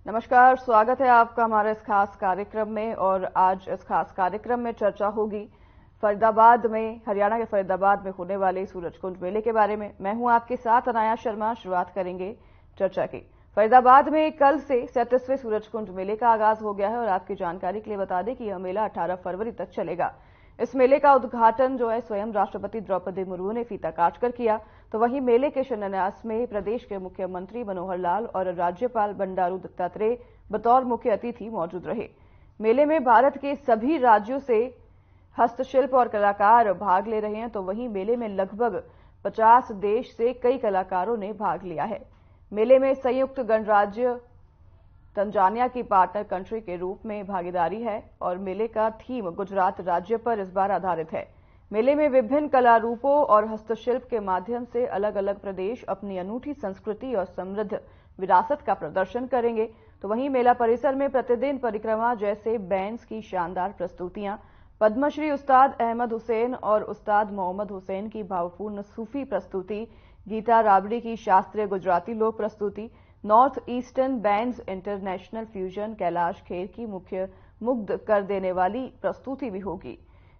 नमस्कार, स्वागत है आपका हमारे इस खास कार्यक्रम में। और आज इस खास कार्यक्रम में चर्चा होगी फरीदाबाद में, हरियाणा के फरीदाबाद में होने वाले सूरजकुंड मेले के बारे में। मैं हूं आपके साथ अनाया शर्मा। शुरुआत करेंगे चर्चा की। फरीदाबाद में कल से 37वें सूरजकुंड मेले का आगाज हो गया है और आपकी जानकारी के लिए बता दें कि यह मेला 18 फरवरी तक चलेगा। इस मेले का उद्घाटन जो है स्वयं राष्ट्रपति द्रौपदी मुर्मू ने फीता काटकर किया। तो वहीं मेले के शिलान्यास में प्रदेश के मुख्यमंत्री मनोहर लाल और राज्यपाल बंडारू दत्तात्रेय बतौर मुख्य अतिथि मौजूद रहे। मेले में भारत के सभी राज्यों से हस्तशिल्प और कलाकार भाग ले रहे हैं। तो वहीं मेले में लगभग 50 देश से कई कलाकारों ने भाग लिया है। मेले में संयुक्त गणराज्य तंजानिया की पार्टनर कंट्री के रूप में भागीदारी है और मेले का थीम गुजरात राज्य पर इस बार आधारित है। मेले में विभिन्न कला रूपों और हस्तशिल्प के माध्यम से अलग अलग प्रदेश अपनी अनूठी संस्कृति और समृद्ध विरासत का प्रदर्शन करेंगे। तो वहीं मेला परिसर में प्रतिदिन परिक्रमा जैसे बैंड्स की शानदार प्रस्तुतियां, पद्मश्री उस्ताद अहमद हुसैन और उस्ताद मोहम्मद हुसैन की भावपूर्ण सूफी प्रस्तुति, गीता राबड़ी की शास्त्रीय गुजराती लोक प्रस्तुति, north eastern bands international fusion, Kailash Kher की मुग्ध कर देने वाली प्रस्तुति भी होगी।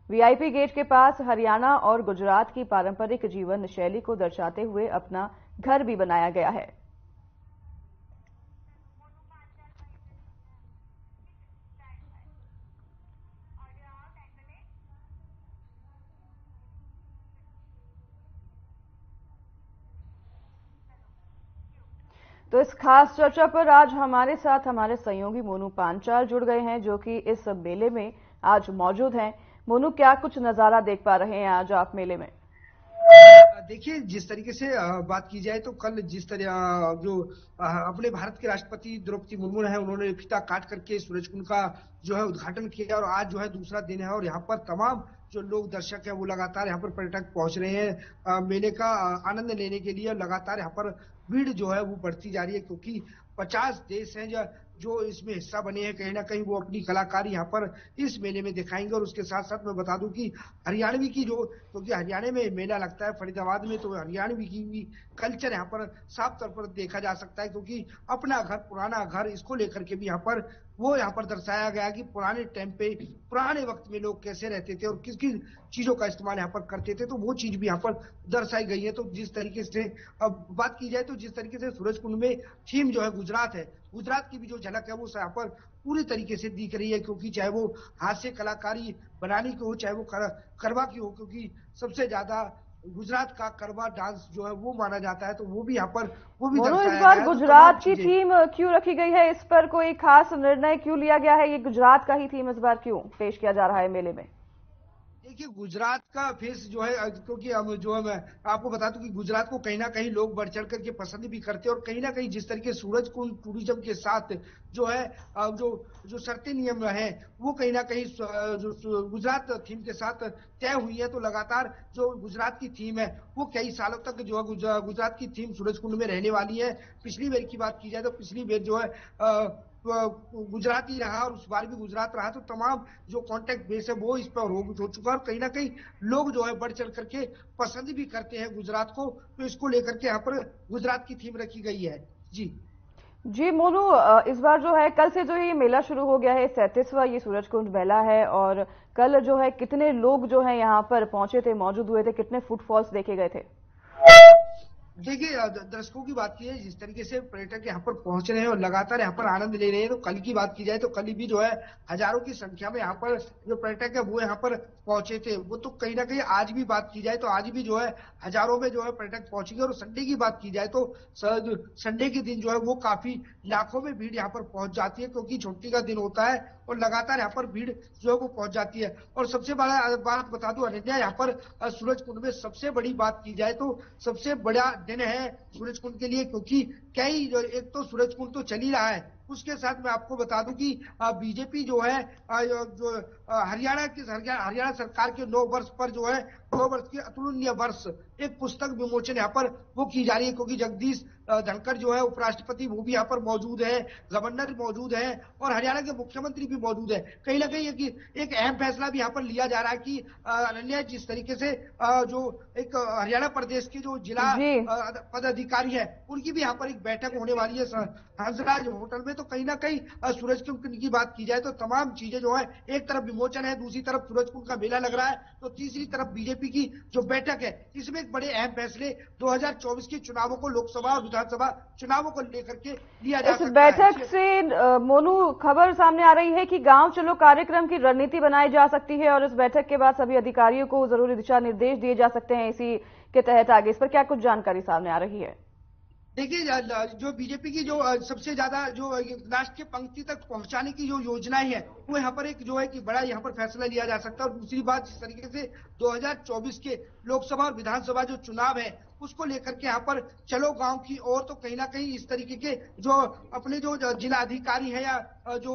वीआईपी गेट के पास हरियाणा और गुजरात की पारंपरिक जीवन शैली को दर्शाते हुए अपना घर भी बनाया गया है। तो इस खास चर्चा पर आज हमारे साथ हमारे सहयोगी मोनू पांचाल जुड़ गए हैं, जो कि इस मेले में आज मौजूद हैं। मोनू, क्या कुछ नजारा देख पा रहे हैं आज आप मेले में? देखिए, जिस तरीके से बात की जाए तो कल जिस तरह जो अपने भारत के राष्ट्रपति द्रौपदी मुर्मू है, उन्होंने फीता काट करके सूरजकुंड का जो है उद्घाटन किया और आज जो है दूसरा दिन है और यहाँ पर तमाम जो लोग दर्शक है वो लगातार यहाँ पर पर्यटक पहुंच रहे हैं मेले का आनंद लेने के लिए। लगातार यहाँ पर भीड़ जो है वो बढ़ती जा रही है क्योंकि 50 देश हैं जो इसमें हिस्सा बने हैं। कहीं ना कहीं वो अपनी कलाकारी यहाँ पर इस मेले में दिखाएंगे। और उसके साथ साथ मैं बता दूं कि हरियाणवी की जो, क्योंकि हरियाणा में मेला लगता है फरीदाबाद में, तो हरियाणवी की भी कल्चर यहाँ पर साफ तौर पर देखा जा सकता है क्योंकि अपना घर, पुराना घर, इसको लेकर के भी यहाँ पर दर्शाया गया कि पुराने टाइम पे, पुराने वक्त में लोग कैसे रहते थे और किस किस चीजों का इस्तेमाल यहाँ पर करते थे, तो वो चीज भी यहाँ पर दर्शाई गई है। तो जिस तरीके से अब बात की जाए तो जिस तरीके से सूरजकुंड में थीम जो है गुजरात है, गुजरात की भी जो झलक है वो यहाँ पर पूरी तरीके से दिख रही है क्योंकि चाहे वो हाथ से कलाकारी बनाने की हो, चाहे वो करवा की हो, क्योंकि सबसे ज्यादा गुजरात का करवा डांस जो है वो माना जाता है, तो वो भी यहाँ पर वो भी मोनू, इस दर्शाया बार गया है। गुजरात की थीम क्यों रखी गई है? इस पर कोई खास निर्णय क्यों लिया गया है? ये गुजरात का ही थीम इस बार क्यों पेश किया जा रहा है मेले में? देखिए, गुजरात का फेस जो है, क्योंकि हम जो है, मैं आपको बता दूं कि गुजरात को कहीं ना कहीं लोग बढ़ चढ़ करके पसंद भी करते हैं और कहीं ना कहीं जिस तरीके सूरजकुंड टूरिज्म के साथ जो है जो जो शर्तें नियम है वो कहीं ना कहीं जो गुजरात थीम के साथ तय हुई है। तो लगातार जो गुजरात की थीम है वो कई सालों तक जो है गुजरात की थीम सूरजकुंड में रहने वाली है। पिछली बार की बात की जाए तो पिछली बार जो है गुजरात ही रहा और उस बार भी गुजरात रहा, तो तमाम जो कॉन्टेक्ट बेस है वो इस पर हो चुका है और कहीं ना कहीं लोग जो है बढ़ चढ़ करके पसंद भी करते हैं गुजरात को। तो इसको लेकर के यहाँ पर गुजरात की थीम रखी गई है। जी मोनू, इस बार जो है कल से जो ये मेला शुरू हो गया है, 37वां ये सूरजकुंड मेला है। और कल जो है कितने लोग जो है यहाँ पर पहुंचे थे, मौजूद हुए थे, कितने फुटफॉल्स देखे गए थे? देखिए, दर्शकों की बात की है, जिस तरीके से पर्यटक यहाँ पर पहुंच रहे हैं और लगातार यहाँ पर आनंद ले रहे हैं, तो कल की बात की जाए तो कल भी जो है हजारों की संख्या में यहाँ पर जो पर्यटक है वो यहाँ पर पहुंचे थे। वो तो कहीं ना कहीं आज भी बात की जाए तो आज भी जो है हजारों में जो है पर्यटक पहुंचेंगे। और संडे की बात की जाए तो संडे के दिन जो है वो काफी लाखों में भीड़ यहाँ पर पहुंच जाती है क्योंकि छुट्टी का दिन होता है और लगातार यहाँ पर भीड़ जो है वो पहुंच जाती है। और सबसे बड़ा बात बता दूं अनन्या, यहाँ पर सूरजकुंड में सबसे बड़ी बात की जाए तो सबसे बड़ा दिन है सूरजकुंड के लिए, क्योंकि कई एक तो सूरजकुंड तो चल ही रहा है, उसके साथ मैं आपको बता दूं कि बीजेपी जो है जो हरियाणा सरकार के 9 वर्ष पर जो है 9 वर्ष के अतुलनीय वर्ष एक पुस्तक विमोचन यहाँ पर वो की जा रही है, क्योंकि जगदीश धनखड़ जो है उपराष्ट्रपति वो भी यहाँ पर मौजूद है, गवर्नर मौजूद है और हरियाणा के मुख्यमंत्री भी मौजूद है। कहीं ना कहीं एक अहम फैसला भी यहाँ पर लिया जा रहा है कि अनन्या जिस तरीके से जो एक हरियाणा प्रदेश के जो जिला पदाधिकारी है उनकी भी यहाँ पर एक बैठक होने वाली है हंसराज होटल में। तो कहीं ना कहीं सूरजकुंड की बात की जाए तो तमाम चीजें जो है, एक तरफ विमोचन है, दूसरी तरफ सूरजकुंड का मेला लग रहा है, तो तीसरी तरफ बीजेपी की जो बैठक है इसमें एक बड़े अहम फैसले 2024 के चुनावों को, लोकसभा और विधानसभा चुनावों को लेकर के लिया जा सकता है। इस बैठक से मोनू खबर सामने आ रही है कि गांव चलो कार्यक्रम की रणनीति बनाई जा सकती है और इस बैठक के बाद सभी अधिकारियों को जरूरी दिशा निर्देश दिए जा सकते हैं इसी के तहत आगे। इस पर क्या कुछ जानकारी सामने आ रही है? देखिए, जो बीजेपी की जो सबसे ज्यादा जो राष्ट्र की पंक्ति तक पहुंचाने की जो योजनाएं हैं वो यहाँ पर एक जो है कि बड़ा यहाँ पर फैसला लिया जा सकता है। और दूसरी बात, जिस तरीके से 2024 के लोकसभा और विधानसभा जो चुनाव है उसको लेकर के यहाँ पर चलो गांव की ओर, तो कहीं ना कहीं इस तरीके के जो अपने जो जिला अधिकारी है या जो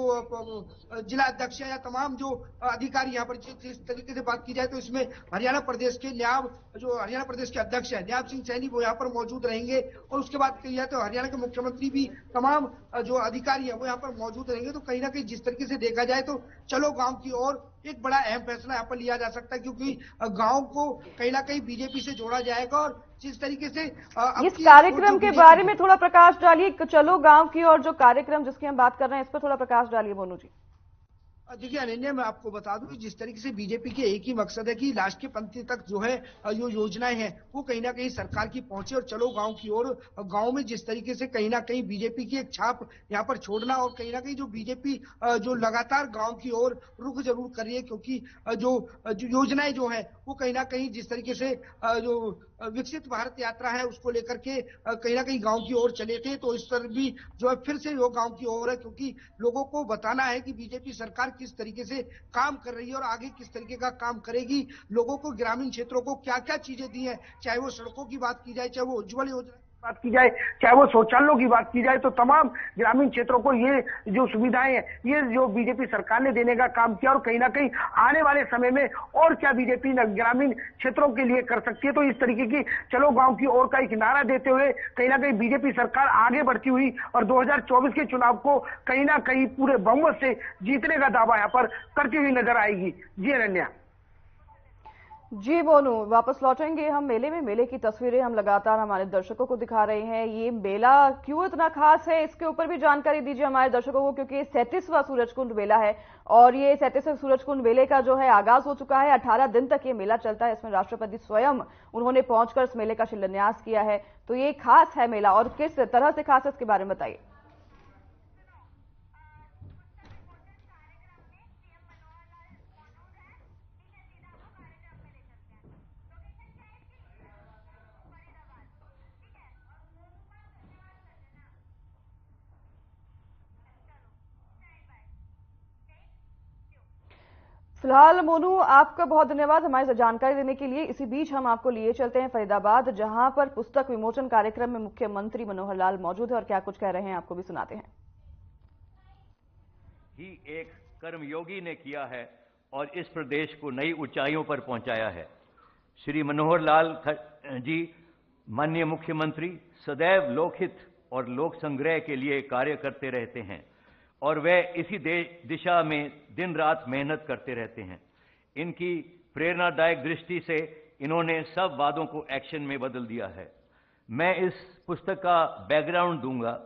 जिला अध्यक्ष है या तमाम जो अधिकारी यहाँ पर जिस तरीके से बात की जाए तो इसमें हरियाणा प्रदेश के हरियाणा प्रदेश के अध्यक्ष है न्याब सिंह सैनी, वो यहाँ पर मौजूद रहेंगे। और उसके बाद कही जाए तो हरियाणा के मुख्यमंत्री भी, तमाम जो अधिकारी है वो यहाँ पर मौजूद रहेंगे। तो कहीं ना कहीं जिस तरीके से देखा जाए तो चलो गांव की ओर एक बड़ा अहम फैसला यहाँ पर लिया जा सकता है, क्योंकि गांव को कहीं ना कहीं बीजेपी से जोड़ा जाएगा। और जिस तरीके से इस कार्यक्रम के बारे में थोड़ा प्रकाश डालिए, चलो गांव की ओर जो कार्यक्रम जिसकी हम बात कर रहे हैं इस पर थोड़ा प्रकाश डालिए मोनू जी। देखिए अनन्या, मैं आपको बता दूं कि जिस तरीके से बीजेपी के एक ही मकसद है कि राष्ट्र के पंक्ति तक जो है जो योजनाएं हैं वो कहीं ना कहीं सरकार की पहुंचे और चलो गांव की ओर, गांव में जिस तरीके से कहीं ना कहीं बीजेपी की एक छाप यहां पर छोड़ना। और कहीं ना कहीं जो बीजेपी जो लगातार गांव की ओर रुख जरूर कर रही है, क्योंकि जो योजनाएं जो है वो कहीं ना कहीं जिस तरीके से जो विकसित भारत यात्रा है उसको लेकर के कहीं ना कहीं गांव की ओर चले थे, तो इस पर भी जो है फिर से वो गांव की ओर है, क्योंकि लोगों को बताना है कि बीजेपी सरकार किस तरीके से काम कर रही है और आगे किस तरीके का काम करेगी। लोगों को ग्रामीण क्षेत्रों को क्या क्या चीजें दी है, चाहे वो सड़कों की बात की जाए, चाहे वो उज्ज्वल योजना बात की जाए, चाहे वो शौचालयों की बात की जाए, तो तमाम ग्रामीण क्षेत्रों को ये जो सुविधाएं हैं ये जो बीजेपी सरकार ने देने का काम किया। और कहीं ना कहीं आने वाले समय में और क्या बीजेपी ग्रामीण क्षेत्रों के लिए कर सकती है, तो इस तरीके की चलो गांव की ओर का एक नारा देते हुए कहीं ना कहीं बीजेपी सरकार आगे बढ़ती हुई और 2024 के चुनाव को कहीं ना कहीं पूरे बहुमत से जीतने का दावा यहाँ पर करती हुई नजर आएगी। जी अनन्या। जी मोनू, वापस लौटेंगे हम मेले में। मेले की तस्वीरें हम लगातार हमारे दर्शकों को दिखा रहे हैं। ये मेला क्यों इतना खास है इसके ऊपर भी जानकारी दीजिए हमारे दर्शकों को, क्योंकि 37वां सूरजकुंड मेला है और ये 37वें सूरजकुंड मेले का जो है आगाज हो चुका है। 18 दिन तक ये मेला चलता है। इसमें राष्ट्रपति स्वयं उन्होंने पहुंचकर इस मेले का शिलान्यास किया है। तो ये खास है मेला, और किस तरह से खास है इसके बारे में बताइए। फिलहाल मोनू, आपका बहुत धन्यवाद हमारे साथ जानकारी देने के लिए। इसी बीच हम आपको लिए चलते हैं फरीदाबाद, जहां पर पुस्तक विमोचन कार्यक्रम में मुख्यमंत्री मनोहर लाल मौजूद है और क्या कुछ कह रहे हैं आपको भी सुनाते हैं। ही एक कर्मयोगी ने किया है और इस प्रदेश को नई ऊंचाइयों पर पहुंचाया है। श्री मनोहर लाल जी माननीय मुख्यमंत्री सदैव लोकहित और लोक संग्रह के लिए कार्य करते रहते हैं और वे इसी दिशा में दिन रात मेहनत करते रहते हैं। इनकी प्रेरणादायक दृष्टि से इन्होंने सब वादों को एक्शन में बदल दिया है। मैं इस पुस्तक का बैकग्राउंड दूंगा।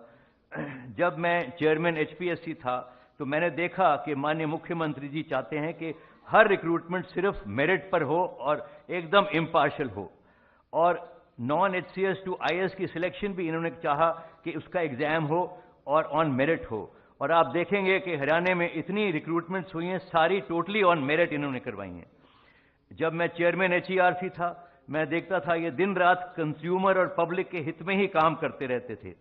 जब मैं चेयरमैन एचपीएससी था तो मैंने देखा कि माननीय मुख्यमंत्री जी चाहते हैं कि हर रिक्रूटमेंट सिर्फ मेरिट पर हो और एकदम इम्पार्शियल हो, और नॉन एचसीएस टू आईएएस की सिलेक्शन भी इन्होंने चाहा कि उसका एग्जाम हो और ऑन मेरिट हो। और आप देखेंगे कि हरियाणा में इतनी रिक्रूटमेंट्स हुई हैं, सारी टोटली ऑन मेरिट इन्होंने करवाई हैं। जब मैं चेयरमैन एचईआरसी था मैं देखता था ये दिन रात कंज्यूमर और पब्लिक के हित में ही काम करते रहते थे।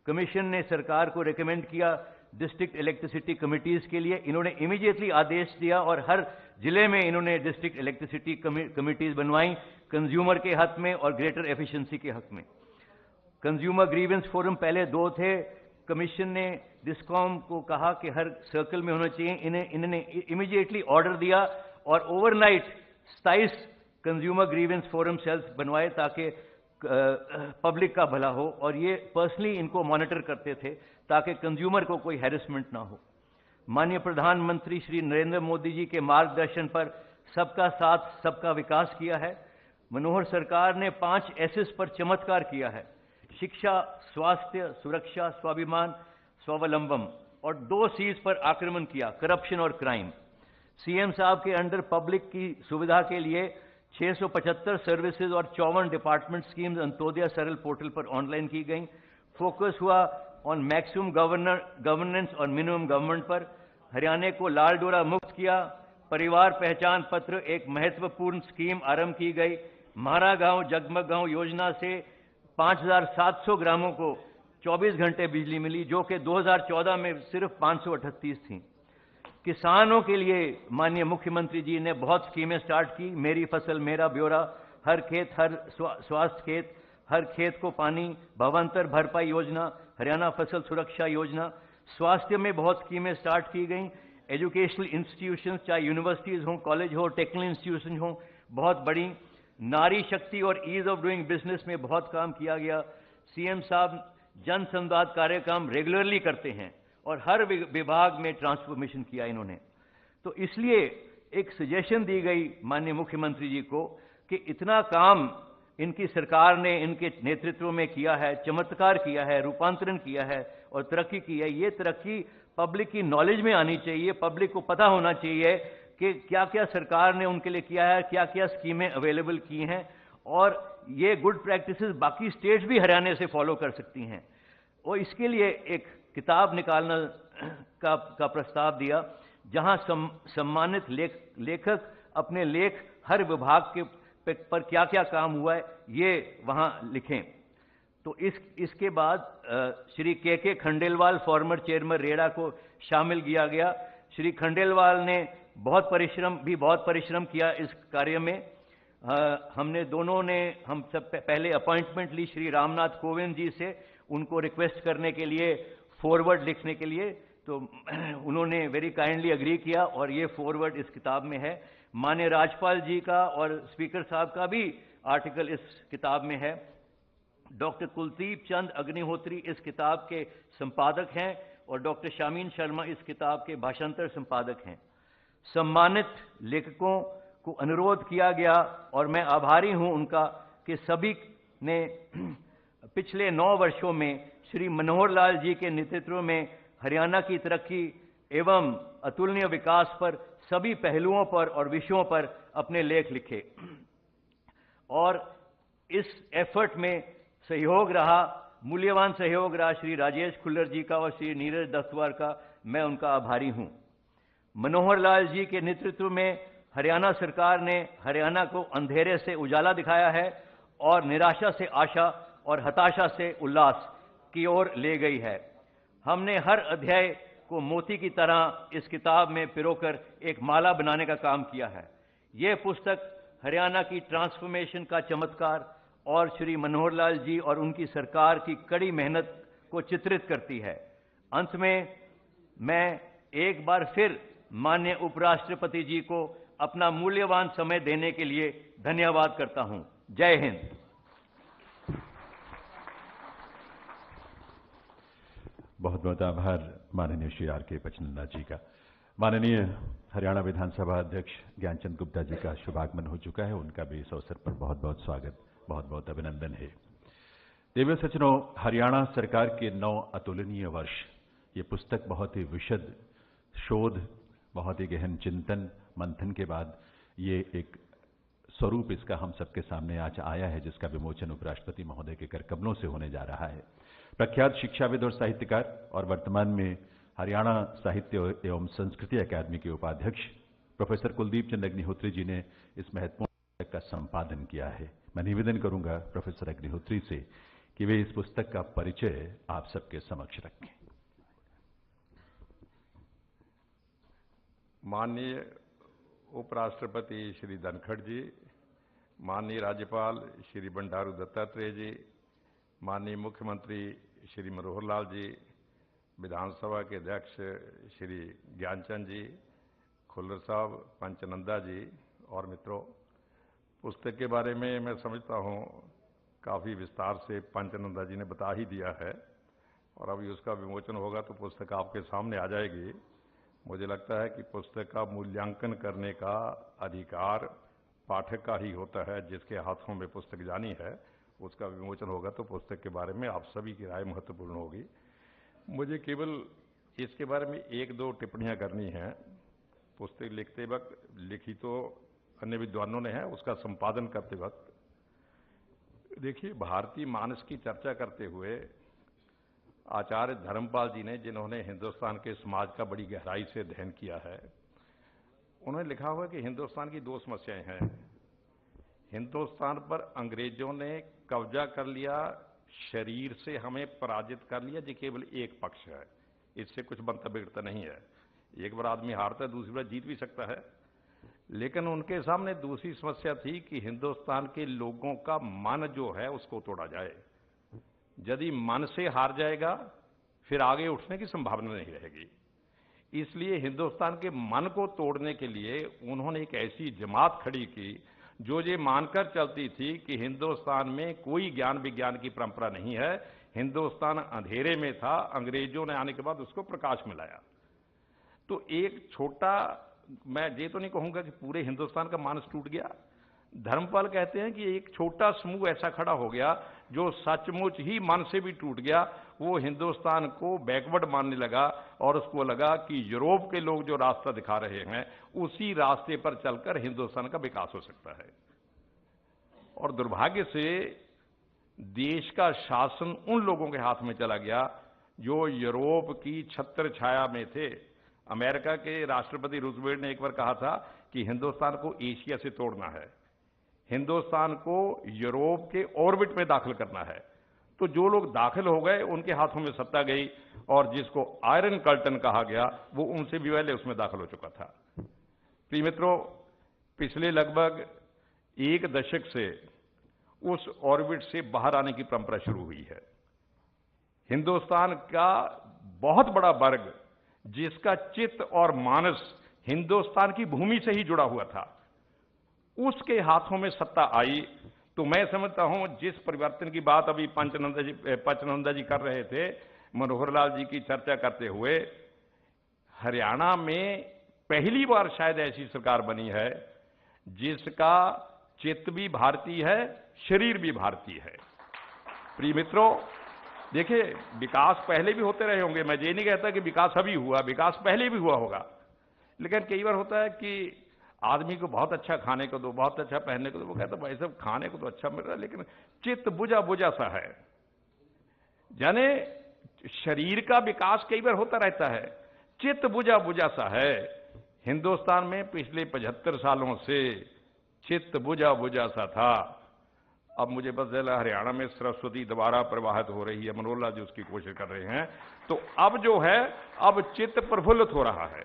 कमीशन ने सरकार को रिकमेंड किया डिस्ट्रिक्ट इलेक्ट्रिसिटी कमिटीज के लिए, इन्होंने इमीडिएटली आदेश दिया और हर जिले में इन्होंने डिस्ट्रिक्ट इलेक्ट्रिसिटी कमिटीज बनवाई कंज्यूमर के हक में और ग्रेटर एफिशिएंसी के हक में। कंज्यूमर ग्रीवेंस फोरम पहले 2 थे, कमीशन ने डिस्कॉम को कहा कि हर सर्कल में होना चाहिए। इन्होंने इमीडिएटली ऑर्डर दिया और overnight 27 consumer grievance forum cells बनवाए ताकि पब्लिक का भला हो, और ये पर्सनली इनको मॉनिटर करते थे ताकि कंज्यूमर को कोई हैरेसमेंट ना हो। माननीय प्रधानमंत्री श्री नरेंद्र मोदी जी के मार्गदर्शन पर सबका साथ सबका विकास किया है। मनोहर सरकार ने 5 एसेस पर चमत्कार किया है: शिक्षा, स्वास्थ्य, सुरक्षा, स्वाभिमान, स्वावलंबन, और 2 सीज पर आक्रमण किया: करप्शन और क्राइम। सीएम साहब के अंडर पब्लिक की सुविधा के लिए 675 सर्विसेज और 54 डिपार्टमेंट स्कीम्स अंत्योदय सरल पोर्टल पर ऑनलाइन की गई। फोकस हुआ ऑन मैक्सिमम गवर्नेंस और मिनिमम गवर्नमेंट पर। हरियाणा को लाल डोरा मुक्त किया। परिवार पहचान पत्र एक महत्वपूर्ण स्कीम आरंभ की गई। म्हारा गांव जगमग गांव योजना से 5700 ग्रामों को 24 घंटे बिजली मिली, जो कि 2014 में सिर्फ 538 थी। किसानों के लिए माननीय मुख्यमंत्री जी ने बहुत स्कीमें स्टार्ट की। मेरी फसल मेरा ब्यौरा, हर खेत हर स्वास्थ्य खेत, हर खेत को पानी, भावांतर भरपाई योजना, हरियाणा फसल सुरक्षा योजना। स्वास्थ्य में बहुत स्कीमें स्टार्ट की गई। एजुकेशनल इंस्टीट्यूशन, चाहे यूनिवर्सिटीज़ हों, कॉलेज हो, टेक्निकल इंस्टीट्यूशन हों, बहुत बड़ी। नारी शक्ति और ईज ऑफ डूइंग बिजनेस में बहुत काम किया गया। सीएम साहब जन संवाद कार्यक्रम रेगुलरली करते हैं और हर विभाग में ट्रांसफॉर्मेशन किया इन्होंने। तो इसलिए एक सजेशन दी गई माननीय मुख्यमंत्री जी को कि इतना काम इनकी सरकार ने इनके नेतृत्व में किया है, चमत्कार किया है, रूपांतरण किया है और तरक्की की है। ये तरक्की पब्लिक की नॉलेज में आनी चाहिए, पब्लिक को पता होना चाहिए कि क्या क्या सरकार ने उनके लिए किया है, क्या क्या स्कीमें अवेलेबल की हैं, और ये गुड प्रैक्टिसेस बाकी स्टेट्स भी हरियाणा से फॉलो कर सकती हैं। और इसके लिए एक किताब निकालना का प्रस्ताव दिया, जहां सम्मानित लेखक अपने लेख हर विभाग के पर क्या क्या काम हुआ है ये वहां लिखें। तो इसके बाद श्री के खंडेलवाल, फॉर्मर चेयरमैन रेडा, को शामिल किया गया। श्री खंडेलवाल ने बहुत परिश्रम किया इस कार्य में। हमने दोनों ने हम सब पहले अपॉइंटमेंट ली श्री रामनाथ कोविंद जी से, उनको रिक्वेस्ट करने के लिए, फॉरवर्ड लिखने के लिए, तो उन्होंने वेरी काइंडली एग्री किया और ये फॉरवर्ड इस किताब में है। माननीय राज्यपाल जी का और स्पीकर साहब का भी आर्टिकल इस किताब में है। डॉक्टर कुलदीप चंद अग्निहोत्री इस किताब के संपादक हैं और डॉक्टर शामीन शर्मा इस किताब के भाषांतर संपादक हैं। सम्मानित लेखकों को अनुरोध किया गया और मैं आभारी हूं उनका कि सभी ने पिछले 9 वर्षों में श्री मनोहर लाल जी के नेतृत्व में हरियाणा की तरक्की एवं अतुलनीय विकास पर सभी पहलुओं पर और विषयों पर अपने लेख लिखे, और इस एफर्ट में सहयोग रहा, मूल्यवान सहयोग रहा श्री राजेश खुल्लर जी का और श्री नीरज दफ्तवार का। मैं उनका आभारी हूं। मनोहर लाल जी के नेतृत्व में हरियाणा सरकार ने हरियाणा को अंधेरे से उजाला दिखाया है और निराशा से आशा और हताशा से उल्लास की ओर ले गई है। हमने हर अध्याय को मोती की तरह इस किताब में पिरोकर एक माला बनाने का काम किया है। यह पुस्तक हरियाणा की ट्रांसफॉर्मेशन का चमत्कार और श्री मनोहर लाल जी और उनकी सरकार की कड़ी मेहनत को चित्रित करती है। अंत में मैं एक बार फिर माननीय उपराष्ट्रपति जी को अपना मूल्यवान समय देने के लिए धन्यवाद करता हूं। जय हिंद। बहुत बहुत आभार माननीय श्री R.K. पचनंदा जी का। माननीय हरियाणा विधानसभा अध्यक्ष ज्ञानचंद गुप्ता जी का शुभागमन हो चुका है, उनका भी इस अवसर पर बहुत बहुत स्वागत, बहुत बहुत अभिनंदन है। देवी सज्जनों, हरियाणा सरकार के 9 अतुलनीय वर्ष, ये पुस्तक बहुत ही विशद शोध, बहुत ही गहन चिंतन मंथन के बाद ये एक स्वरूप इसका हम सबके सामने आज आया है, जिसका विमोचन उपराष्ट्रपति महोदय के करकमलों से होने जा रहा है। प्रख्यात शिक्षाविद और साहित्यकार और वर्तमान में हरियाणा साहित्य एवं संस्कृति अकादमी के उपाध्यक्ष प्रोफेसर कुलदीप चंद अग्निहोत्री जी ने इस महत्वपूर्ण पुस्तक का संपादन किया है। मैं निवेदन करूंगा प्रोफेसर अग्निहोत्री से कि वे इस पुस्तक का परिचय आप सबके समक्ष रखें। माननीय उपराष्ट्रपति श्री धनखड़ जी, माननीय राज्यपाल श्री बंडारू दत्तात्रेय जी, माननीय मुख्यमंत्री श्री मनोहर लाल जी, विधानसभा के अध्यक्ष श्री ज्ञानचंद जी, खुल्लर साहब, पंचनंदा जी और मित्रों, पुस्तक के बारे में मैं समझता हूँ काफ़ी विस्तार से पंचनंदा जी ने बता ही दिया है और अभी उसका विमोचन होगा तो पुस्तक आपके सामने आ जाएगी। मुझे लगता है कि पुस्तक का मूल्यांकन करने का अधिकार पाठक का ही होता है। जिसके हाथों में पुस्तक जानी है उसका विमोचन होगा तो पुस्तक के बारे में आप सभी की राय महत्वपूर्ण होगी। मुझे केवल इसके बारे में एक दो टिप्पणियां करनी हैं। पुस्तक लिखते वक्त लिखी तो अन्य विद्वानों ने है, उसका संपादन करते वक्त देखिए, भारतीय मानस की चर्चा करते हुए आचार्य धर्मपाल जी ने, जिन्होंने हिंदुस्तान के समाज का बड़ी गहराई से अध्ययन किया है, उन्होंने लिखा हुआ कि हिंदुस्तान की दो समस्याएं हैं। हिंदुस्तान पर अंग्रेजों ने कब्जा कर लिया, शरीर से हमें पराजित कर लिया, ये केवल एक पक्ष है, इससे कुछ बनता बिगड़ता नहीं है। एक बार आदमी हारता है, दूसरी बार जीत भी सकता है। लेकिन उनके सामने दूसरी समस्या थी कि हिंदुस्तान के लोगों का मन जो है उसको तोड़ा जाए। यदि मन से हार जाएगा फिर आगे उठने की संभावना नहीं रहेगी। इसलिए हिंदुस्तान के मन को तोड़ने के लिए उन्होंने एक ऐसी जमात खड़ी की जो ये मानकर चलती थी कि हिंदुस्तान में कोई ज्ञान विज्ञान की परंपरा नहीं है, हिंदुस्तान अंधेरे में था, अंग्रेजों ने आने के बाद उसको प्रकाश में लाया। तो एक छोटा, मैं ये तो नहीं कहूंगा कि पूरे हिंदुस्तान का मानस टूट गया। धर्मपाल कहते हैं कि एक छोटा समूह ऐसा खड़ा हो गया जो सचमुच ही मन से भी टूट गया। वो हिंदुस्तान को बैकवर्ड मानने लगा और उसको लगा कि यूरोप के लोग जो रास्ता दिखा रहे हैं उसी रास्ते पर चलकर हिंदुस्तान का विकास हो सकता है। और दुर्भाग्य से देश का शासन उन लोगों के हाथ में चला गया जो यूरोप की छत्र छाया में थे। अमेरिका के राष्ट्रपति रूजवेल्ट ने एक बार कहा था कि हिंदुस्तान को एशिया से तोड़ना है, हिंदुस्तान को यूरोप के ऑर्बिट में दाखिल करना है। तो जो लोग दाखिल हो गए उनके हाथों में सत्ता गई और जिसको आयरन कर्टन कहा गया वो उनसे भी पहले उसमें दाखिल हो चुका था। प्रिय मित्रों, पिछले लगभग एक दशक से उस ऑर्बिट से बाहर आने की परंपरा शुरू हुई है। हिंदुस्तान का बहुत बड़ा वर्ग जिसका चित्त और मानस हिंदुस्तान की भूमि से ही जुड़ा हुआ था, उसके हाथों में सत्ता आई। तो मैं समझता हूं जिस परिवर्तन की बात अभी पंचनंदा जी कर रहे थे, मनोहर लाल जी की चर्चा करते हुए, हरियाणा में पहली बार शायद ऐसी सरकार बनी है जिसका चित्त भी भारतीय है, शरीर भी भारतीय है। प्रिय मित्रों, देखिए, विकास पहले भी होते रहे होंगे, मैं ये नहीं कहता कि विकास अभी हुआ, विकास पहले भी हुआ होगा। लेकिन कई बार होता है कि आदमी को बहुत अच्छा खाने को दो, बहुत अच्छा पहनने को दो, वो कहता भाई सब खाने को तो अच्छा मिल रहा है लेकिन चित्त बुझा बुझा सा है। यानी शरीर का विकास कई बार होता रहता है, चित्त बुझा बुझा सा है। हिंदुस्तान में पिछले 75 सालों से चित्त बुझा बुझा सा था। अब मुझे पता चला हरियाणा में सरस्वती दोबारा प्रवाहित हो रही है, मनोहर लाल जी उसकी कोशिश कर रहे हैं। तो अब जो है, अब चित्त प्रफुल्लित हो रहा है।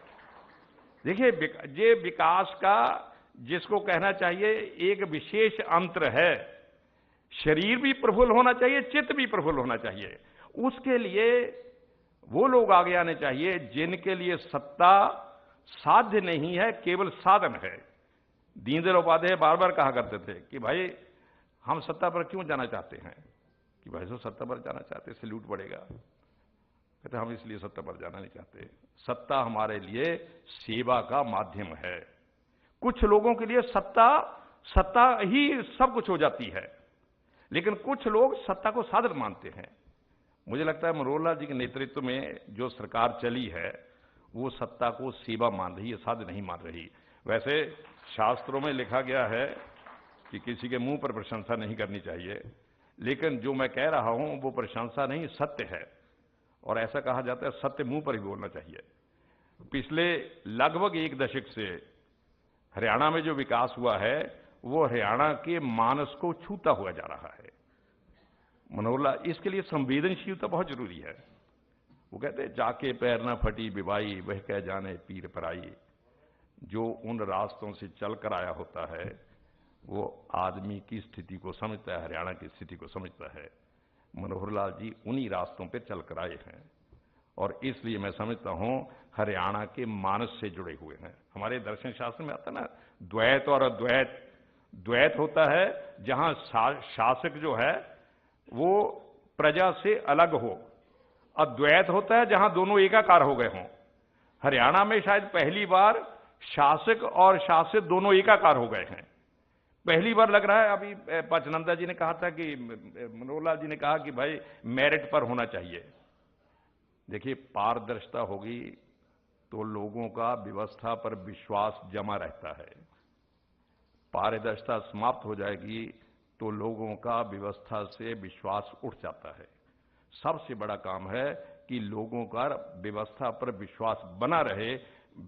देखिए, ये विकास का जिसको कहना चाहिए एक विशेष अंतर है। शरीर भी प्रफुल्ल होना चाहिए, चित्त भी प्रफुल्ल होना चाहिए। उसके लिए वो लोग आगे आने चाहिए जिनके लिए सत्ता साध्य नहीं है, केवल साधन है। दीनदयाल उपाध्याय बार बार कहा करते थे कि भाई हम सत्ता पर क्यों जाना चाहते हैं, कि भाई जो सत्ता पर जाना चाहते हैं लूट पड़ेगा। कहते हम इसलिए सत्ता पर जाना नहीं चाहते, सत्ता हमारे लिए सेवा का माध्यम है। कुछ लोगों के लिए सत्ता ही सब कुछ हो जाती है, लेकिन कुछ लोग सत्ता को साधन मानते हैं। मुझे लगता है मनोहर लाल जी के नेतृत्व में जो सरकार चली है वो सत्ता को सेवा मान रही है, साधन नहीं मान रही। वैसे शास्त्रों में लिखा गया है कि किसी के मुंह पर प्रशंसा नहीं करनी चाहिए, लेकिन जो मैं कह रहा हूं वो प्रशंसा नहीं, सत्य है। और ऐसा कहा जाता है सत्य मुंह पर ही बोलना चाहिए। पिछले लगभग एक दशक से हरियाणा में जो विकास हुआ है वो हरियाणा के मानस को छूता हुआ जा रहा है। मनोहर लाल, इसके लिए संवेदनशीलता बहुत जरूरी है। वो कहते हैं जाके पैर ना फटी बिबाई, वह कह जाने पीर पराई। जो उन रास्तों से चल कर आया होता है वो आदमी की स्थिति को समझता है, हरियाणा की स्थिति को समझता है। मनोहर लाल जी उन्हीं रास्तों पर चल कर आए हैं और इसलिए मैं समझता हूं हरियाणा के मानस से जुड़े हुए हैं। हमारे दर्शन शास्त्र में आता ना, द्वैत और अद्वैत। द्वैत होता है जहां शासक जो है वो प्रजा से अलग हो, अद्वैत होता है जहां दोनों एकाकार हो गए हों। हरियाणा में शायद पहली बार शासक और शासित दोनों एकाकार हो गए हैं। पहली बार लग रहा है। अभी पंचनंदा जी ने कहा था कि मनोहर लाल जी ने कहा कि भाई मेरिट पर होना चाहिए। देखिए, पारदर्शिता होगी तो लोगों का व्यवस्था पर विश्वास जमा रहता है। पारदर्शिता समाप्त हो जाएगी तो लोगों का व्यवस्था से विश्वास उठ जाता है। सबसे बड़ा काम है कि लोगों का व्यवस्था पर विश्वास बना रहे।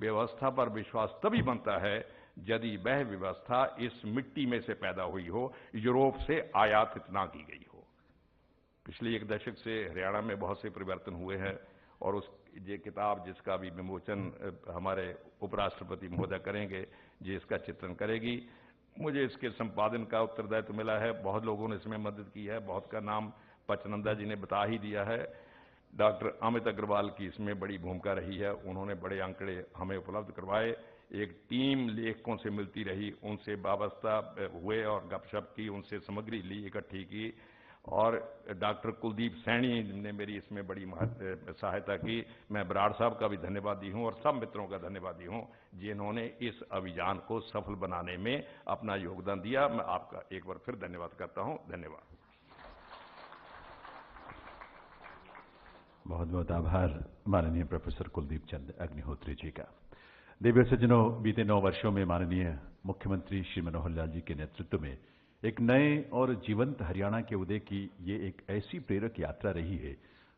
व्यवस्था पर विश्वास तभी बनता है यदि वह व्यवस्था इस मिट्टी में से पैदा हुई हो, यूरोप से आयातित ना की गई हो। पिछले एक दशक से हरियाणा में बहुत से परिवर्तन हुए हैं और उस ये किताब जिसका भी विमोचन हमारे उपराष्ट्रपति महोदय करेंगे, ये इसका चित्रण करेगी। मुझे इसके संपादन का उत्तरदायित्व मिला है। बहुत लोगों ने इसमें मदद की है। बहुत का नाम पंचनंदा जी ने बता ही दिया है। डॉक्टर अमित अग्रवाल की इसमें बड़ी भूमिका रही है। उन्होंने बड़े आंकड़े हमें उपलब्ध करवाए। एक टीम लेखकों से मिलती रही, उनसे वाबस्ता हुए और गपशप की, उनसे सामग्री ली, इकट्ठी की। और डॉक्टर कुलदीप सैनी ने मेरी इसमें बड़ी सहायता की। मैं बराड़ साहब का भी धन्यवादी हूं और सब मित्रों का धन्यवादी हूं जिन्होंने इस अभियान को सफल बनाने में अपना योगदान दिया। मैं आपका एक बार फिर धन्यवाद करता हूं। धन्यवाद। बहुत बहुत आभार माननीय प्रोफेसर कुलदीप चंद अग्निहोत्री जी का। देवी सज्जनों, बीते 9 वर्षों में माननीय मुख्यमंत्री श्री मनोहर लाल जी के नेतृत्व में एक नए और जीवंत हरियाणा के उदय की ये एक ऐसी प्रेरक यात्रा रही है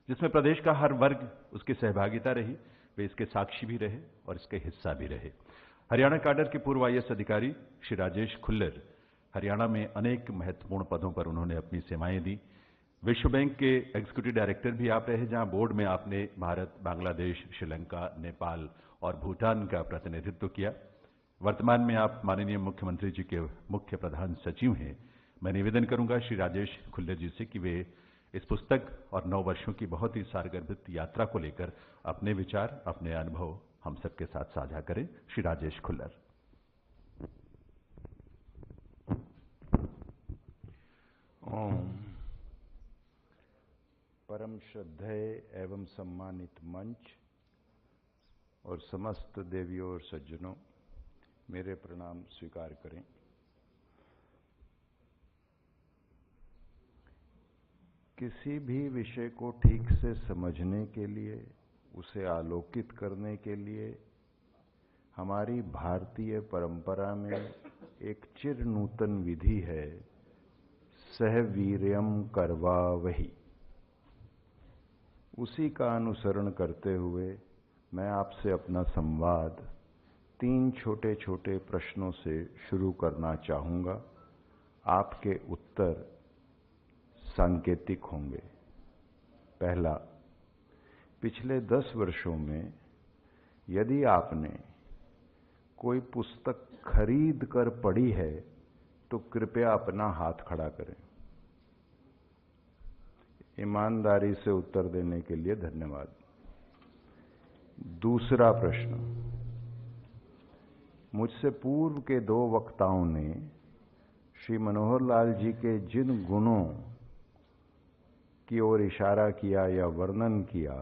जिसमें प्रदेश का हर वर्ग उसकी सहभागिता रही, वे इसके साक्षी भी रहे और इसके हिस्सा भी रहे। हरियाणा कैडर के पूर्व IAS अधिकारी श्री राजेश खुल्लर हरियाणा में अनेक महत्वपूर्ण पदों पर उन्होंने अपनी सेवाएं दी। विश्व बैंक के एग्जीक्यूटिव डायरेक्टर भी आप रहे, जहां बोर्ड में आपने भारत, बांग्लादेश, श्रीलंका, नेपाल और भूटान का प्रतिनिधित्व किया। वर्तमान में आप माननीय मुख्यमंत्री जी के मुख्य प्रधान सचिव हैं। मैं निवेदन करूंगा श्री राजेश खुल्लर जी से कि वे इस पुस्तक और 9 वर्षों की बहुत ही सारगर्भित यात्रा को लेकर अपने विचार, अपने अनुभव हम सबके साथ साझा करें। श्री राजेश खुल्लर। परम श्रद्धेय एवं सम्मानित मंच और समस्त देवियों और सज्जनों, मेरे प्रणाम स्वीकार करें। किसी भी विषय को ठीक से समझने के लिए, उसे आलोकित करने के लिए हमारी भारतीय परंपरा में एक चिर नूतन विधि है, सहवीर्यम करवावहि। उसी का अनुसरण करते हुए मैं आपसे अपना संवाद 3 छोटे छोटे प्रश्नों से शुरू करना चाहूंगा। आपके उत्तर सांकेतिक होंगे। पहला, पिछले 10 वर्षों में यदि आपने कोई पुस्तक खरीद कर पढ़ी है तो कृपया अपना हाथ खड़ा करें। ईमानदारी से उत्तर देने के लिए धन्यवाद। दूसरा प्रश्न, मुझसे पूर्व के 2 वक्ताओं ने श्री मनोहर लाल जी के जिन गुणों की ओर इशारा किया या वर्णन किया,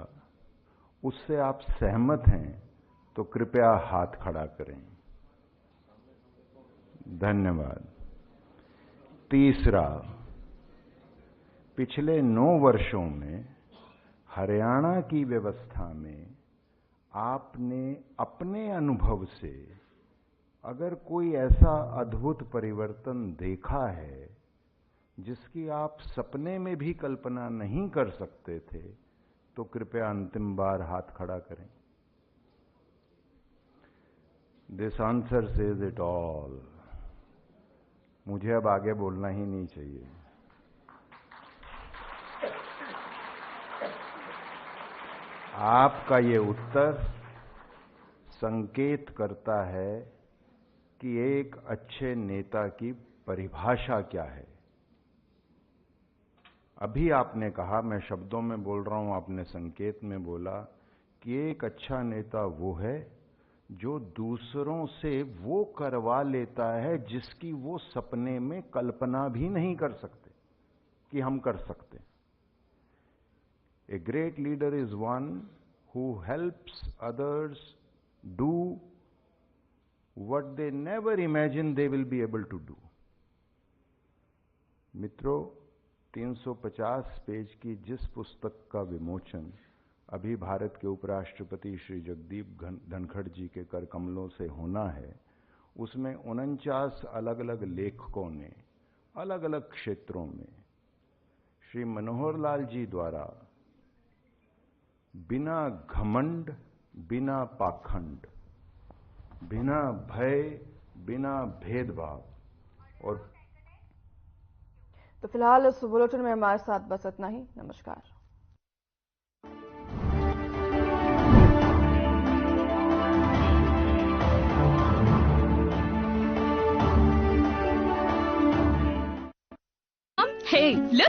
उससे आप सहमत हैं तो कृपया हाथ खड़ा करें। धन्यवाद। तीसरा, पिछले 9 वर्षों में हरियाणा की व्यवस्था में आपने अपने अनुभव से अगर कोई ऐसा अद्भुत परिवर्तन देखा है जिसकी आप सपने में भी कल्पना नहीं कर सकते थे, तो कृपया अंतिम बार हाथ खड़ा करें। This answer says it all. मुझे अब आगे बोलना ही नहीं चाहिए। आपका ये उत्तर संकेत करता है कि एक अच्छे नेता की परिभाषा क्या है। अभी आपने कहा, मैं शब्दों में बोल रहा हूं, आपने संकेत में बोला कि एक अच्छा नेता वो है जो दूसरों से वो करवा लेता है जिसकी वो सपने में कल्पना भी नहीं कर सकते कि हम कर सकते। A great leader is one who helps others do what they never imagine they will be able to do. मित्रों, 350 पेज की जिस पुस्तक का विमोचन अभी भारत के उपराष्ट्रपति श्री जगदीप धनखड़ जी के कर कमलों से होना है, उसमें 49 अलग अलग लेखकों ने अलग अलग क्षेत्रों में श्री मनोहर लाल जी द्वारा बिना घमंड, बिना पाखंड, बिना भय, बिना भेदभाव और तो फिलहाल इस बुलेटिन में हमारे साथ बस इतना ही। नमस्कार। Hey, look!